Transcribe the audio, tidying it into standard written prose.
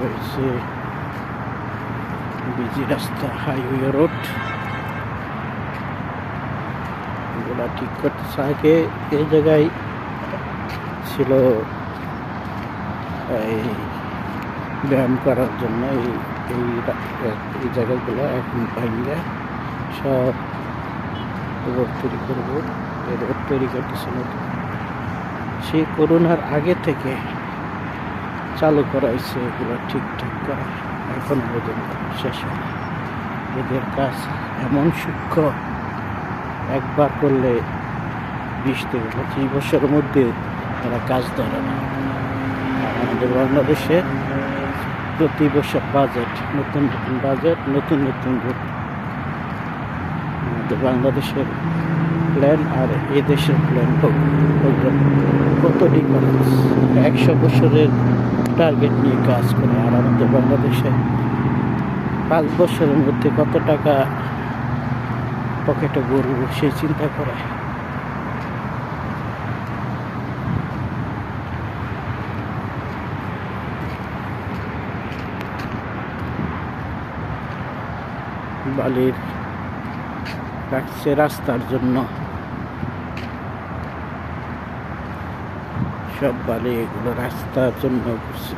রয়েছে বিজি রাস্তা, highway road, এগুলা ঠিক করতেছে। আগে এই জায়গায় ছিল এই ব্যায়াম করার জন্য এই জায়গাগুলো এখন ভাঙ্গা সব রোড তৈরি করবো। এই রোড তৈরি করতেছে নতুন, সেই করোনার আগে থেকে চালু করা হয়েছে এগুলো ঠিকঠাক করা, এখনো পর্যন্ত শেষ হয়। এদের কাজ এমন সূক্ষ্ম, একবার করলে 20 থেকে 25 বছরের মধ্যে এরা কাজ ধরে না। আমাদের বাংলাদেশে প্রতি বছর বাজেট, নতুন নতুন বাজেট, নতুন নতুন রূপ। আমাদের বাংলাদেশের প্ল্যান আর এই দেশের প্ল্যান কত ডিফারেন্স। 100 বছরের টার্গেট নিয়ে কাজ করে, আর আমাদের বাংলাদেশে 5 বছরের মধ্যে কত টাকা পকেটে গরু সে চিন্তা করে। বালির রাখছে রাস্তার জন্য, সব বালি এগুলো রাস্তার জন্য করছে।